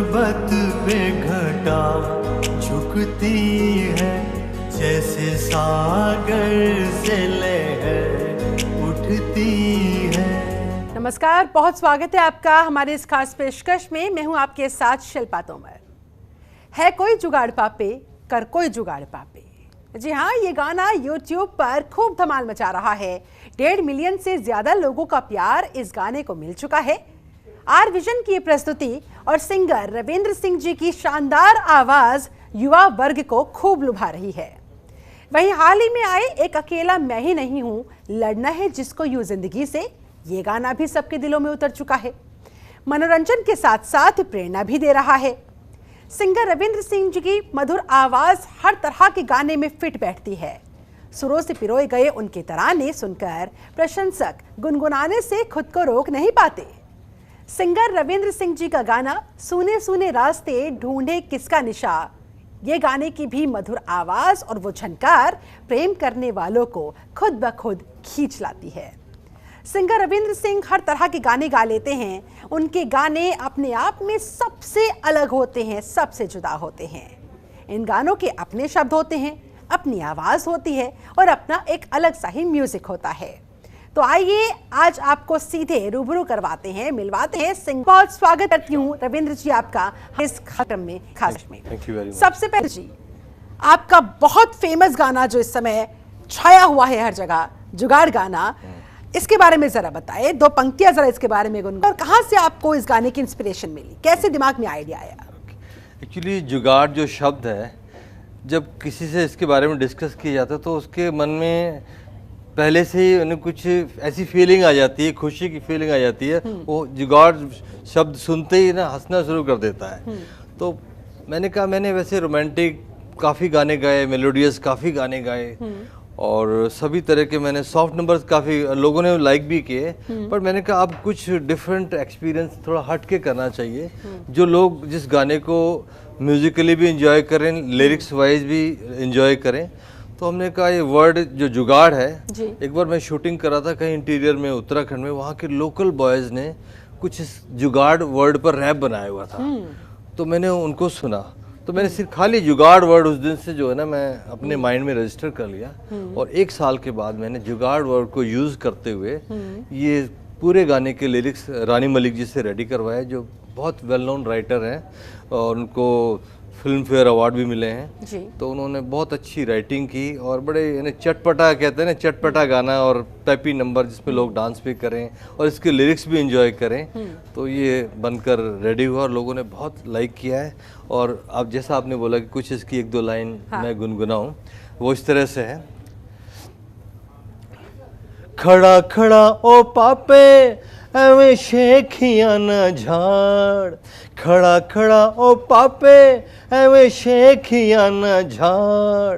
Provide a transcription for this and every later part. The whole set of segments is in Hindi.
पर्वत पे घटा झुकती है, जैसे सागर से लहर उठती है। नमस्कार, बहुत स्वागत है आपका हमारे इस खास पेशकश में। मैं हूं आपके साथ शिल्पा तोमर। है कोई जुगाड़ पापे, कर कोई जुगाड़ पापे। जी हाँ, ये गाना YouTube पर खूब धमाल मचा रहा है। 1.5 मिलियन से ज्यादा लोगों का प्यार इस गाने को मिल चुका है। आर विजन की ये प्रस्तुति और सिंगर रविंद्र सिंह जी की शानदार आवाज युवा वर्ग को खूब लुभा रही है। वहीं हाल ही में आए एक अकेला मैं ही नहीं हूं, लड़ना है जिसको यूं जिंदगी से, ये गाना भी सबके दिलों में उतर चुका है। मनोरंजन के साथ साथ प्रेरणा भी दे रहा है। सिंगर रविंद्र सिंह जी की मधुर आवाज हर तरह के गाने में फिट बैठती है। सुरों से पिरोए गए उनके तराने सुनकर प्रशंसक गुनगुनाने से खुद को रोक नहीं पाते। सिंगर रविंद्र सिंह जी का गाना सूने सूने रास्ते ढूंढे किसका निशा, ये गाने की भी मधुर आवाज और वो झनकार प्रेम करने वालों को खुद ब खुद खींच लाती है। सिंगर रविंद्र सिंह हर तरह के गाने गा लेते हैं। उनके गाने अपने आप में सबसे अलग होते हैं, सबसे जुदा होते हैं। इन गानों के अपने शब्द होते हैं, अपनी आवाज होती है और अपना एक अलग सा ही म्यूजिक होता है। तो आइए आज आपको सीधे रूबरू करवाते हैं, मिलवाते हैं सिंह। बहुत स्वागत करती हूँ रविंद्र जी आपका इस कार्यक्रम में, खास में। सबसे पहले जी, आपका बहुत फेमस गाना जो इस समय छाया हुआ है हर जगह, जुगाड़ गाना, इसके बारे में जरा बताइए। 2 पंक्तियां जरा इसके बारे में गुनगुनाइए। और कहाँ से आपको इस गाने की इंस्पिरेशन मिली, कैसे दिमाग में आइडिया आया? एक्चुअली जुगाड़ जो शब्द है, जब किसी से इसके बारे में डिस्कस किया जाता है तो उसके मन में पहले से ही उन्हें कुछ ऐसी फीलिंग आ जाती है, खुशी की फीलिंग आ जाती है। वो जुगाड़ शब्द सुनते ही ना हंसना शुरू कर देता है। तो मैंने कहा, मैंने वैसे रोमांटिक काफ़ी गाने गाए, मेलोडियस काफ़ी गाने गाए और सभी तरह के मैंने सॉफ्ट नंबर्स काफ़ी लोगों ने लाइक भी किए। पर मैंने कहा अब कुछ डिफरेंट एक्सपीरियंस थोड़ा हट के करना चाहिए, जो लोग जिस गाने को म्यूजिकली भी इंजॉय करें, लिरिक्स वाइज भी इंजॉय करें। तो हमने कहा ये वर्ड जो जुगाड़ है, एक बार मैं शूटिंग कर रहा था कहीं इंटीरियर में उत्तराखंड में, वहाँ के लोकल बॉयज़ ने कुछ इस जुगाड़ वर्ड पर रैप बनाया हुआ था। तो मैंने उनको सुना, तो मैंने सिर्फ खाली जुगाड़ वर्ड उस दिन से जो है ना मैं अपने माइंड में रजिस्टर कर लिया। और 1 साल के बाद मैंने जुगाड़ वर्ड को यूज़ करते हुए ये पूरे गाने के लिरिक्स रानी मलिक जी से रेडी करवाए, जो बहुत वेल नोन राइटर हैं और उनको फिल्म फेयर अवार्ड भी मिले हैं जी। तो उन्होंने बहुत अच्छी राइटिंग की और बड़े यानी चटपटा कहते हैं ना, चटपटा गाना और पैपी नंबर जिसमें लोग डांस भी करें और इसके लिरिक्स भी एंजॉय करें। तो ये बनकर रेडी हुआ और लोगों ने बहुत लाइक किया है। और अब जैसा आपने बोला कि कुछ इसकी 1-2 लाइन मैं गुनगुनाऊं, वो इस तरह से है। खड़ा खड़ा ओ पापे एवें शेखिया न झाड़, खड़ा खड़ा ओ पापे एवें शेखिया न झाड़,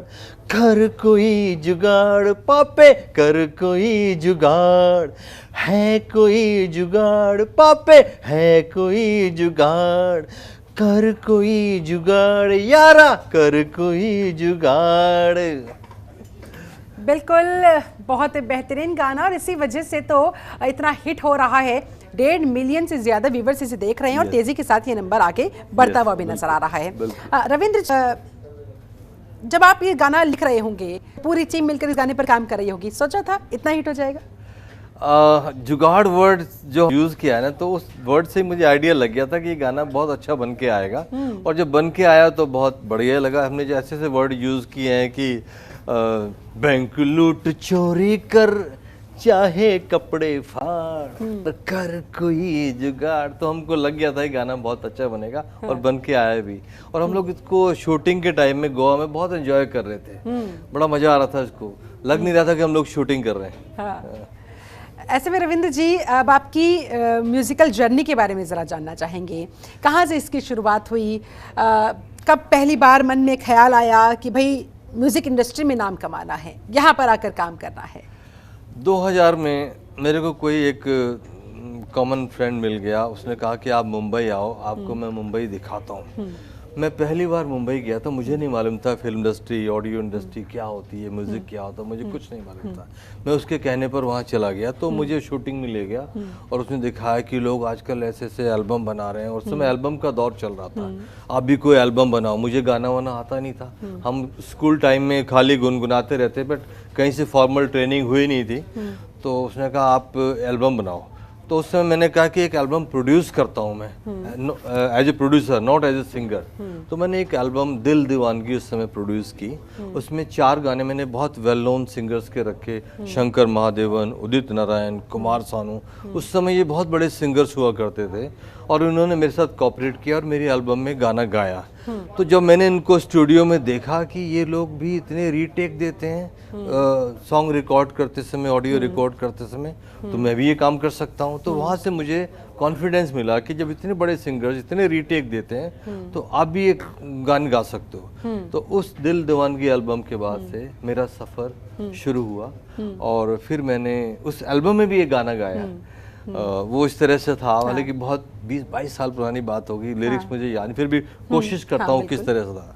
कर कोई जुगाड़ पापे, कर कोई जुगाड़, है कोई जुगाड़ पापे, है कोई जुगाड़, कर कोई जुगाड़ यारा, कर कोई जुगाड़। बिल्कुल, बहुत बेहतरीन गाना और इसी वजह से तो इतना हिट हो रहा है। 1.5 मिलियन से ज्यादा व्यूवर्स इसे देख रहे हैं और तेजी के साथ ये नंबर आगे बढ़ता हुआ भी नजर आ रहा है। रविंद्र, जब आप ये गाना लिख रहे होंगे, पूरी टीम मिलकर इस गाने पर काम कर रही होगी, सोचा था इतना हिट हो जाएगा? जुगाड़ वर्ड जो यूज़ किया है ना, तो उस वर्ड से मुझे आइडिया लग गया था कि ये गाना बहुत अच्छा बन के आएगा। और जब बन के आया तो बहुत बढ़िया लगा। हमने जो ऐसे वर्ड यूज़ किए हैं कि बैंक लूट चोरी कर, चाहे कपड़े फाड़, तो कर कोई जुगाड़। तो हमको लग गया था ये गाना बहुत अच्छा बनेगा और बन के आया भी। और हम लोग इसको शूटिंग के टाइम में गोवा में बहुत एंजॉय कर रहे थे, बड़ा मजा आ रहा था। इसको लग नहीं रहा था कि हम लोग शूटिंग कर रहे हैं। ऐसे में रविंद्र जी, अब आपकी म्यूजिकल जर्नी के बारे में ज़रा जानना चाहेंगे। कहाँ से इसकी शुरुआत हुई, कब पहली बार मन में ख्याल आया कि भाई म्यूज़िक इंडस्ट्री में नाम कमाना है, यहाँ पर आकर काम करना है? 2000 में मेरे को कोई एक कॉमन फ्रेंड मिल गया। उसने कहा कि आप मुंबई आओ, आपको मैं मुंबई दिखाता हूँ। मैं पहली बार मुंबई गया था, मुझे नहीं मालूम था फिल्म इंडस्ट्री, ऑडियो इंडस्ट्री क्या होती है, म्यूज़िक क्या होता है, मुझे कुछ नहीं मालूम था। मैं उसके कहने पर वहाँ चला गया, तो मुझे शूटिंग में ले गया और उसने दिखाया कि लोग आजकल ऐसे ऐसे एल्बम बना रहे हैं, और उस समय एल्बम का दौर चल रहा था। आप भी कोई एल्बम बनाओ, मुझे गाना वाना आता नहीं था, हम स्कूल टाइम में खाली गुनगुनाते रहते, बट कहीं से फॉर्मल ट्रेनिंग हुई नहीं थी। तो उसने कहा आप एल्बम बनाओ, तो उस समय मैंने कहा कि एक एल्बम प्रोड्यूस करता हूँ मैं as a producer, not as a singer. तो मैंने एक एल्बम दिल दीवानगी उस समय प्रोड्यूस की। उसमें 4 गाने मैंने बहुत वेल नोन सिंगर्स के रखे, शंकर महादेवन, उदित नारायण, कुमार सानू। उस समय ये बहुत बड़े सिंगर्स हुआ करते थे, और उन्होंने मेरे साथ कोऑपरेट किया और मेरी एल्बम में गाना गाया। तो जब मैंने इनको स्टूडियो में देखा कि ये लोग भी इतने रीटेक देते हैं सॉन्ग रिकॉर्ड करते समय, ऑडियो रिकॉर्ड करते समय, तो मैं भी ये काम कर सकता हूँ। तो वहाँ से मुझे कॉन्फिडेंस मिला कि जब इतने बड़े सिंगर्स इतने रीटेक देते हैं तो आप भी एक गाना गा सकते हो। तो उस दिल दीवानगी एल्बम के बाद से मेरा सफ़र शुरू हुआ, और फिर मैंने उस एल्बम में भी एक गाना गाया। वो इस तरह से था, हालांकि बहुत 20-22 साल पुरानी बात होगी, लिरिक्स मुझे याद, फिर भी कोशिश करता हूँ किस तरह से था।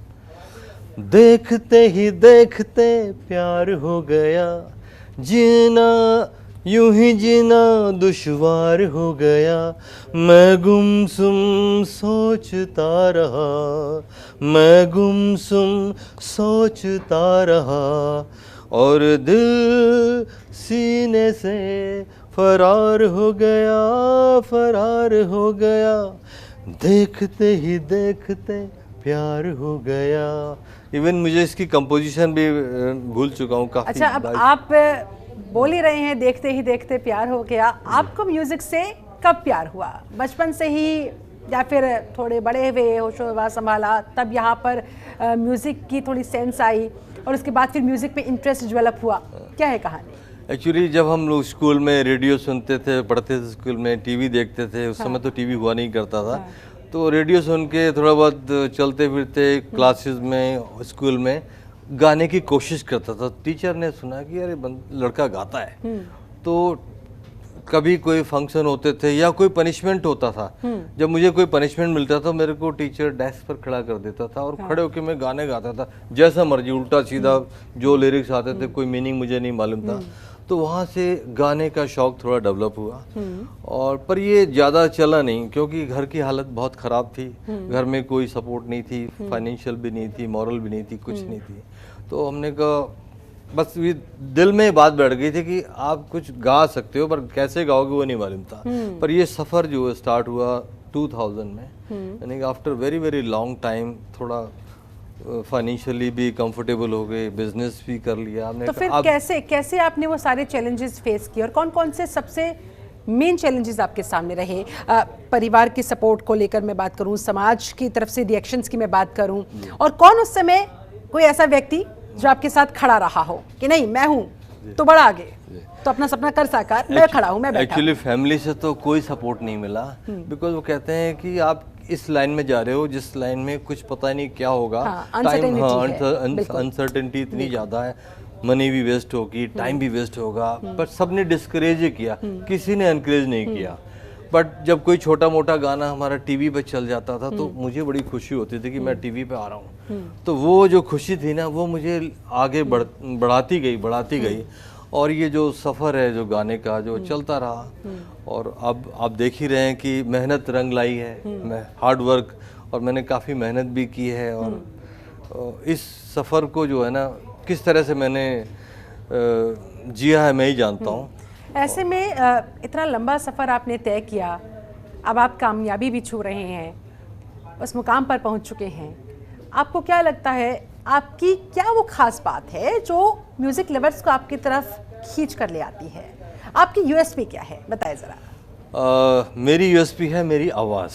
देखते ही देखते प्यार हो गया, जीना यूं ही जीना दुश्वार हो गया, मैं गुमसुम सोचता रहा, मैं गुमसुम सोचता रहा, और दिल सीने से फरार हो गया, फरार हो गया, देखते ही देखते प्यार हो गया। इवन मुझे इसकी कंपोजिशन भी भूल चुका हूँ काफी। अच्छा, अब आप बोल ही रहे हैं देखते ही देखते प्यार हो गया, आपको म्यूजिक से कब प्यार हुआ? बचपन से ही, या फिर थोड़े बड़े हुए, होशो-हवास संभाला, तब यहाँ पर म्यूजिक की थोड़ी सेंस आई, और उसके बाद फिर म्यूजिक पे इंटरेस्ट डेवलप हुआ? क्या है कहानी? एक्चुअली जब हम लोग स्कूल में रेडियो सुनते थे, पढ़ते थे स्कूल में, टीवी देखते थे, उस समय तो टीवी हुआ नहीं करता था, तो रेडियो सुन के थोड़ा बहुत चलते फिरते क्लासेस में, स्कूल में गाने की कोशिश करता था। टीचर ने सुना कि अरे लड़का गाता है, तो कभी कोई फंक्शन होते थे या कोई पनिशमेंट होता था, जब मुझे कोई पनिशमेंट मिलता था मेरे को टीचर डेस्क पर खड़ा कर देता था, और खड़े होकर मैं गाने गाता था जैसा मर्जी, उल्टा सीधा जो लिरिक्स आते थे, कोई मीनिंग मुझे नहीं मालूम था। तो वहाँ से गाने का शौक थोड़ा डेवलप हुआ, और पर ये ज़्यादा चला नहीं, क्योंकि घर की हालत बहुत ख़राब थी, घर में कोई सपोर्ट नहीं थी, फाइनेंशियल भी नहीं थी, मॉरल भी नहीं थी, कुछ नहीं थी। तो हमने कहा, बस ये दिल में बात बैठ गई थी कि आप कुछ गा सकते हो, पर कैसे गाओगे वो नहीं मालूम था। पर ये सफ़र जो स्टार्ट हुआ 2000 में, यानी कि after very very long time, थोड़ा फाइनेंशियली भी कंफर्टेबल हो गए, बिजनेस भी कर लिया हमने। तो फिर कैसे आपने वो सारे चैलेंजेस फेस किए, और कौन कौन से सबसे मेन चैलेंजेस आपके सामने रहे? परिवार के सपोर्ट को लेकर मैं बात करूं, समाज की तरफ से रिएक्शंस की मैं बात करूं, और कौन उस समय कोई ऐसा व्यक्ति जो आपके साथ खड़ा रहा हो कि नहीं मैं हूं तो बड़ा आगे, तो अपना सपना कर साकार, मैं खड़ा हूं, मैं बैठा। एक्चुअली फैमिली से तो कोई सपोर्ट नहीं मिला, बिकॉज वो कहते हैं कि आप इस लाइन में जा रहे हो जिस लाइन में कुछ पता नहीं क्या होगा, अनसर्टेनिटी इतनी ज़्यादा है, मनी भी वेस्ट होगी, टाइम भी वेस्ट होगा, पर सबने डिस्करेज ही किया, किसी ने एनकरेज नहीं किया। बट जब कोई छोटा मोटा गाना हमारा टीवी पे चल जाता था तो मुझे बड़ी खुशी होती थी कि मैं टीवी पे आ रहा हूँ, तो वो जो खुशी थी ना, वो मुझे आगे बढ़ाती गई। और ये जो सफ़र है जो गाने का, जो चलता रहा, और अब आप देख ही रहे हैं कि मेहनत रंग लाई है, मैं हार्ड वर्क, और मैंने काफ़ी मेहनत भी की है, और इस सफ़र को जो है ना किस तरह से मैंने जिया है मैं ही जानता हूँ। ऐसे में इतना लंबा सफ़र आपने तय किया, अब आप कामयाबी भी छू रहे हैं, उस मुकाम पर पहुँच चुके हैं, आपको क्या लगता है, आपकी क्या वो खास बात है जो म्यूज़िक लवर्स को आपकी तरफ खींच कर ले आती है? आपकी यूएसपी क्या है, बताएं ज़रा। मेरी यूएसपी है मेरी आवाज़।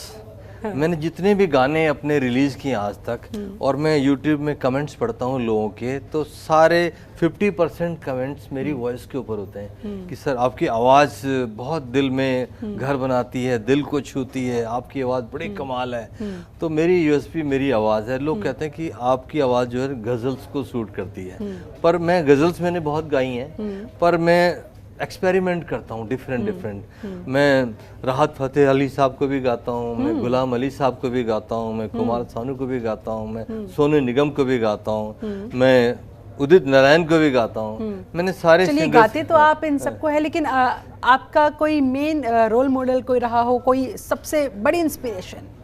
मैंने जितने भी गाने अपने रिलीज़ किए आज तक, और मैं यूट्यूब में कमेंट्स पढ़ता हूँ लोगों के, तो सारे 50% कमेंट्स मेरी वॉइस के ऊपर होते हैं कि सर आपकी आवाज़ बहुत दिल में घर बनाती है, दिल को छूती है, आपकी आवाज़ बड़ी कमाल है। तो मेरी यूएसपी मेरी आवाज़ है। लोग कहते हैं कि आपकी आवाज़ जो है गज़ल्स को सूट करती है, पर मैं गज़ल्स मैंने बहुत गाई हैं, पर मैं एक्सपेरिमेंट करता हूँ डिफरेंट। मैं राहत फ़तेह अली साहब को भी गाता हूँ, मैं गुलाम अली साहब को भी गाता हूँ, मैं कुमार सानू को भी गाता हूँ, मैं सोनू निगम को भी गाता हूँ, मैं उदित नारायण को भी गाता हूँ। मैंने सारे चलिए सिंगर्स गाते तो आप इन सबको है, लेकिन आपका कोई मेन रोल मॉडल कोई रहा हो, कोई सबसे बड़ी inspiration?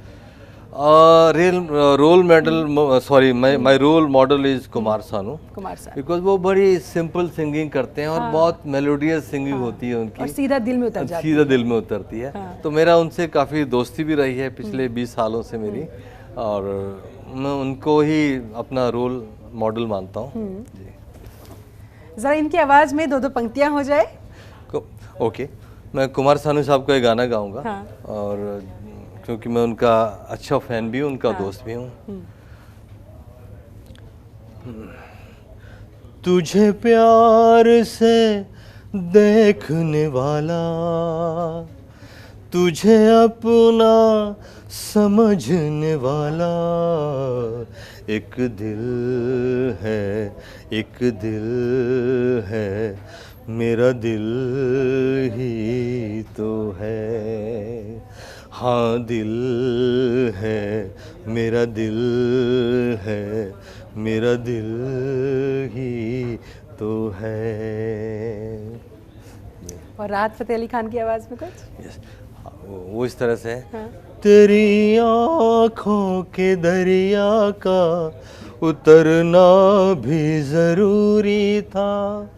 My role model is Kumar Sanu, Kumar साहब, बिकॉज वो बड़ी सिंपल सिंगिंग करते हैं और बहुत मेलोडियस सिंगिंग होती है उनकी, और सीधा दिल में उतर जाती सीधा दिल में उतरती है। तो मेरा उनसे काफ़ी दोस्ती भी रही है पिछले 20 सालों से मेरी, और मैं उनको ही अपना रोल मॉडल मानता हूँ जी। जरा इनकी आवाज़ में 2-2 पंक्तियाँ हो जाए। ओके, मैं कुमार सानू साहब का एक गाना गाऊंगा, और क्योंकि मैं उनका अच्छा फैन भी हूँ, उनका दोस्त भी हूँ। तुझे प्यार से देखने वाला, तुझे अपना समझने वाला, एक दिल है, एक दिल है, मेरा दिल ही तो है। हाँ दिल है, मेरा दिल है, मेरा दिल ही तो है। और राहत फ़तेह अली खान की आवाज़ में कुछ? यस, वो इस तरह से है। तेरी आँखों के दरिया का उतरना भी ज़रूरी था,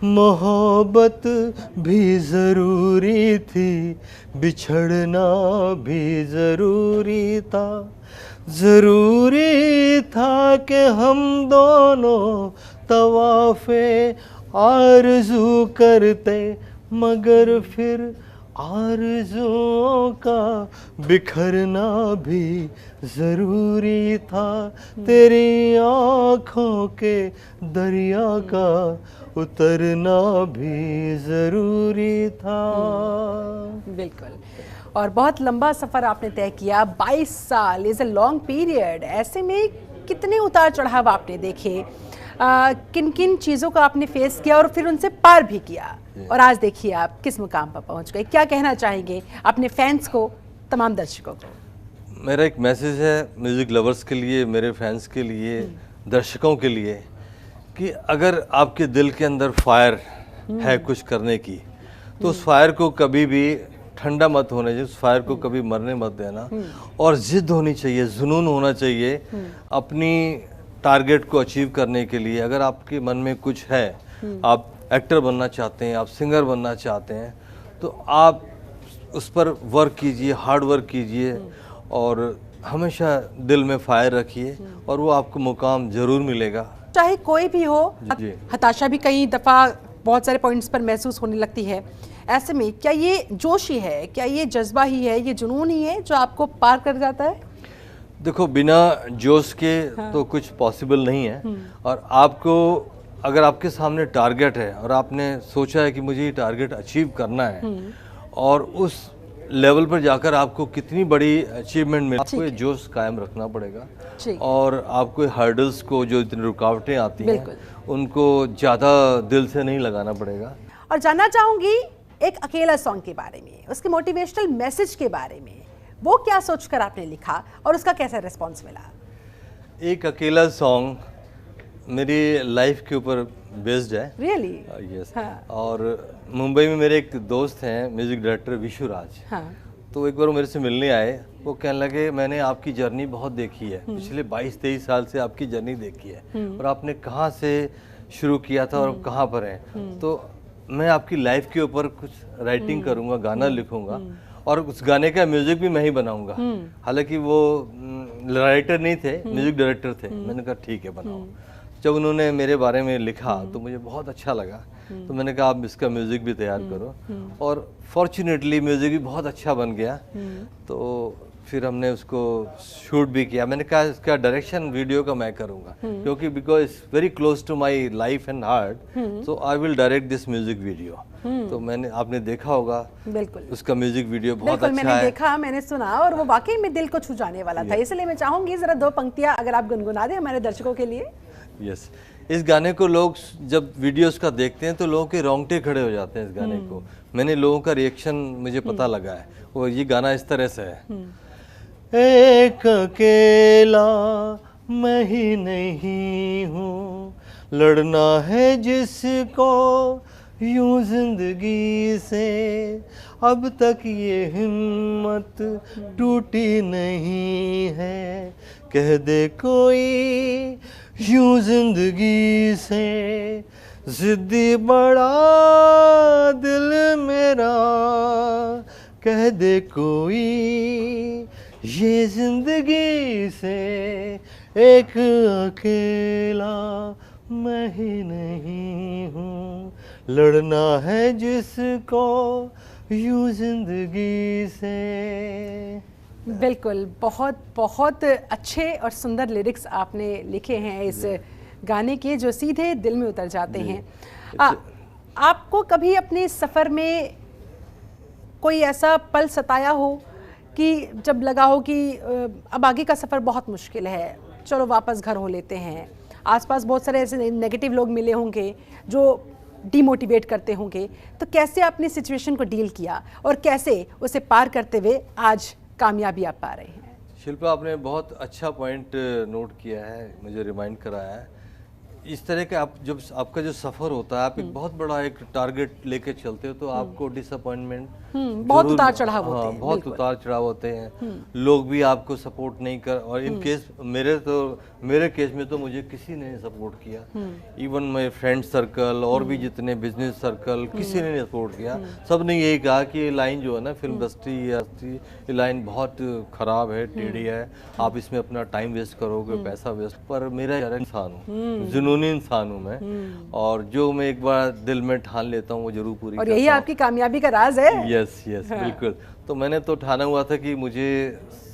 मोहब्बत भी ज़रूरी थी, बिछड़ना भी ज़रूरी था। ज़रूरी था कि हम दोनों तवाफ़े आरज़ू करते, मगर फिर आरज़ुओं का बिखरना भी ज़रूरी था। तेरी आँखों के दरिया का उतरना भी ज़रूरी था। बिल्कुल, और बहुत लंबा सफ़र आपने तय किया, 22 साल इज़ अ लॉन्ग पीरियड। ऐसे में कितने उतार चढ़ाव आपने देखे, किन किन चीज़ों को आपने फेस किया और फिर उनसे पार भी किया, और आज देखिए आप किस मुकाम पर पहुंच गए। क्या कहना चाहेंगे अपने फैंस को, तमाम दर्शकों को? मेरा एक मैसेज है म्यूज़िक लवर्स के लिए, मेरे फैंस के लिए, दर्शकों के लिए, कि अगर आपके दिल के अंदर फायर है कुछ करने की, तो उस फायर को कभी भी ठंडा मत होने चाहिए, उस फायर को कभी मरने मत देना, और ज़िद होनी चाहिए, जुनून होना चाहिए अपनी टारगेट को अचीव करने के लिए। अगर आपके मन में कुछ है, आप एक्टर बनना चाहते हैं, आप सिंगर बनना चाहते हैं, तो आप उस पर वर्क कीजिए, हार्ड वर्क कीजिए, और हमेशा दिल में फायर रखिए, और वो आपको मुकाम ज़रूर मिलेगा। चाहे कोई भी हो, हताशा भी कई दफ़ा बहुत सारे पॉइंट्स पर महसूस होने लगती है। ऐसे में क्या ये जोश ही है, क्या ये जज्बा ही है, ये जुनून ही है जो आपको पार कर जाता है? देखो, बिना जोश के तो कुछ पॉसिबल नहीं है, और आपको अगर आपके सामने टारगेट है और आपने सोचा है कि मुझे ये टारगेट अचीव करना है, और उस लेवल पर जाकर आपको कितनी बड़ी अचीवमेंट मिले, आपको ये जोश कायम रखना पड़ेगा, और आपको हर्डल्स को, जो इतनी रुकावटें आती हैं, उनको ज़्यादा दिल से नहीं लगाना पड़ेगा। और जानना चाहूँगी एक अकेला सॉन्ग के बारे में, उसके मोटिवेशनल मैसेज के बारे में, वो क्या सोचकर आपने लिखा और उसका कैसा रिस्पॉन्स मिला? एक अकेला सॉन्ग मेरी लाइफ के ऊपर बेस्ड है। रियली? यस। और मुंबई में मेरे एक दोस्त हैं, म्यूजिक डायरेक्टर विशु राज। तो एक बार वो मेरे से मिलने आए, वो कहने लगे मैंने आपकी जर्नी बहुत देखी है, पिछले 22-23 साल से आपकी जर्नी देखी है, और आपने कहाँ से शुरू किया था और कहाँ पर हैं, तो मैं आपकी लाइफ के ऊपर कुछ राइटिंग करूँगा, गाना लिखूँगा, और उस गाने का म्यूजिक भी मैं ही बनाऊंगा। हालांकि वो राइटर नहीं थे, म्यूजिक डायरेक्टर थे। मैंने कहा ठीक है, बनाओ। जब उन्होंने मेरे बारे में लिखा तो मुझे बहुत अच्छा लगा, तो मैंने कहा आप इसका म्यूजिक भी तैयार करो, और फॉर्चुनेटली म्यूजिक भी बहुत अच्छा बन गया। तो फिर हमने उसको शूट भी किया। मैंने कहा इसका डायरेक्शन वीडियो का मैं करूँगा, क्योंकि because it's very close to my life and heart, so I will direct this music video. तो मैंने, आपने देखा होगा, बिल्कुल उसका म्यूजिक वीडियो बहुत अच्छा मैंने देखा, मैंने सुना, और वो वाकई में दिल को छू जाने वाला था। इसलिए मैं चाहूंगी जरा 2 पंक्तियां अगर आप गुनगुना दें हमारे दर्शकों के लिए। यस, इस गाने को लोग जब वीडियोस का देखते हैं तो लोगों के रोंगटे खड़े हो जाते हैं इस गाने को। मैंने लोगों का रिएक्शन मुझे पता लगा है, वो ये गाना इस तरह से है। एक अकेला मैं ही नहीं हूँ, लड़ना है जिसको यूं जिंदगी से, अब तक ये हिम्मत टूटी नहीं है, कह दे कोई यूं जिंदगी से, जिद्दी बड़ा दिल मेरा, कह दे कोई ये जिंदगी से, एक अकेला मैं ही नहीं हूँ, लड़ना है जिसको यूं जिंदगी से। बिल्कुल, बहुत बहुत अच्छे और सुंदर लिरिक्स आपने लिखे हैं इस गाने के, जो सीधे दिल में उतर जाते हैं। आपको कभी अपने सफ़र में कोई ऐसा पल सताया हो कि जब लगा हो कि अब आगे का सफ़र बहुत मुश्किल है, चलो वापस घर हो लेते हैं, आसपास बहुत सारे ऐसे नेगेटिव लोग मिले होंगे जो डीमोटिवेट करते होंगे, तो कैसे आपने सिचुएशन को डील किया और कैसे उसे पार करते हुए आज कामयाबी आप पा रहे हैं? शिल्पा, आपने बहुत अच्छा पॉइंट नोट किया है, मुझे रिमाइंड कराया है। इस तरह के आप जब आपका जो सफ़र होता है, आप एक बहुत बड़ा एक टारगेट लेके चलते हो तो आपको डिसअपॉइंटमेंट बहुत उतार चढ़ाव होते हैं। बहुत उतार चढ़ाव होते हैं, लोग भी आपको सपोर्ट नहीं कर, और इन केस मेरे केस में तो मुझे किसी ने सपोर्ट किया, इवन माय फ्रेंड सर्कल और भी जितने बिजनेस सर्कल, किसी ने नहीं सपोर्ट किया। सब ने यही कहा कि ये लाइन जो है ना फिल्म इंडस्ट्री, ये लाइन बहुत ख़राब है, टेढ़ी है, आप इसमें अपना टाइम वेस्ट करोगे, पैसा वेस्ट। पर मेरा यार इंसान हूँ, जुनूनी इंसान हूँ मैं, और जो मैं एक बार दिल में ठान लेता हूँ वो जरूर पूरी और यही आपकी कामयाबी का राज है। यस बिल्कुल। तो मैंने तो ठाना हुआ था कि मुझे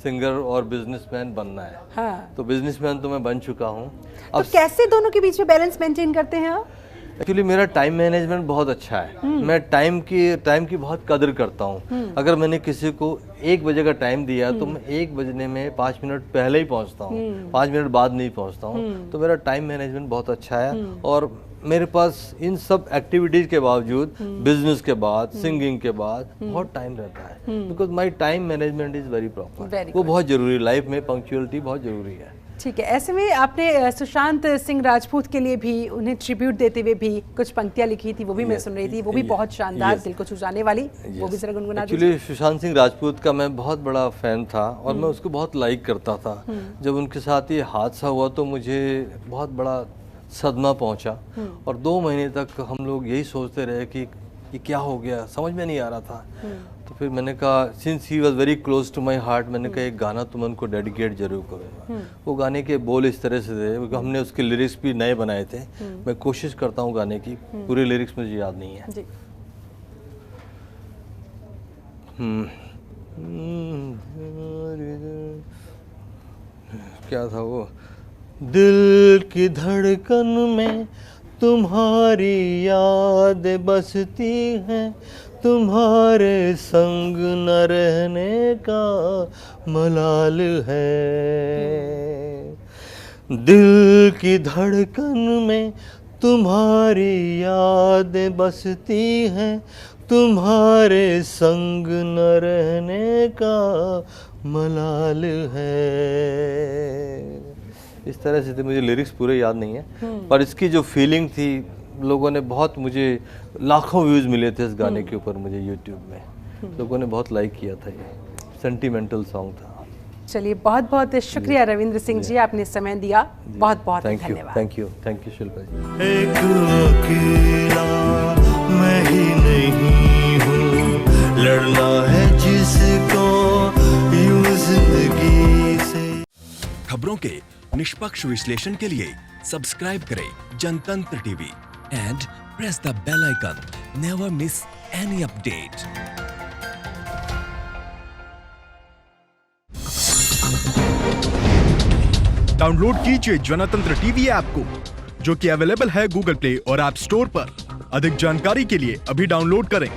सिंगर और बिजनेसमैन बनना है। हाँ। तो बिजनेसमैन तो मैं बन चुका हूँ। तो कैसे दोनों के बीच में बैलेंस मेंटेन करते हैं आप? एक्चुअली मेरा टाइम मैनेजमेंट बहुत अच्छा है। मैं टाइम की बहुत कदर करता हूँ। अगर मैंने किसी को 1 बजे का टाइम दिया तो मैं 1 बजने में 5 मिनट पहले ही पहुँचता हूँ, 5 मिनट बाद नहीं पहुँचता हूँ। तो मेरा टाइम मैनेजमेंट बहुत अच्छा है, और मेरे पास इन सब एक्टिविटीज़ के बावजूद, बिजनेस के बाद, सिंगिंग के बाद बहुत टाइम रहता है, because my time management is very proper. वो बहुत ज़रूरी है लाइफ में, पंक्चुअलिटी बहुत ज़रूरी है। ठीक है, ऐसे में आपने सुशांत सिंह राजपूत के लिए भी, उन्हें ट्रिब्यूट देते हुए भी कुछ पंक्तियां लिखी थी, वो भी मैं सुन रही थी, वो भी बहुत शानदार, दिल को छू जाने वाली, वो भी जरा गुनगुना दीजिए। एक्चुअली सुशांत सिंह राजपूत का मैं बहुत बड़ा फ़ैन था और मैं उसको बहुत लाइक करता था। जब उनके साथ ये हादसा हुआ तो मुझे बहुत बड़ा सदमा पहुंचा, और 2 महीने तक हम लोग यही सोचते रहे कि ये क्या हो गया, समझ में नहीं आ रहा था। तो फिर मैंने कहा, since he was very close to my heart, मैंने कहा एक गाना तो मैं उनको डेडिकेट जरूर करूँगा। वो गाने के बोल इस तरह से थे, क्योंकि हमने उसके लिरिक्स भी नए बनाए थे। मैं कोशिश करता हूँ गाने की, पूरे लिरिक्स मुझे याद नहीं है जी। क्या था वो? दिल की धड़कन में तुम्हारी याद बसती है, तुम्हारे संग न रहने का मलाल है। दिल की धड़कन में तुम्हारी याद बसती है, तुम्हारे संग न रहने का मलाल है। इस तरह से थे, मुझे लिरिक्स पूरे याद नहीं है, पर इसकी जो फीलिंग थी, लोगों ने बहुत, मुझे लाखों व्यूज़ मिले थे इस गाने के ऊपर मुझे यूट्यूब में, लोगों ने बहुत लाइक किया था। ये सेंटिमेंटल सॉन्ग था। चलिए, बहुत बहुत शुक्रिया रविंद्र सिंह जी, आपने समय दिया, बहुत बहुत धन्यवाद। थैंक यू शिल्पा जी। एक अकेला मैं ही नहीं हूँ, लड़ना है जिसको यूं जिंदगी से। खबरों के निष्पक्ष विश्लेषण के लिए सब्सक्राइब करें Jantantra TV and press the bell icon. Never miss any update. Download कीजिए जनतंत्र टीवी ऐप को, जो कि अवेलेबल है गूगल प्ले और ऐप स्टोर पर। अधिक जानकारी के लिए अभी डाउनलोड करें।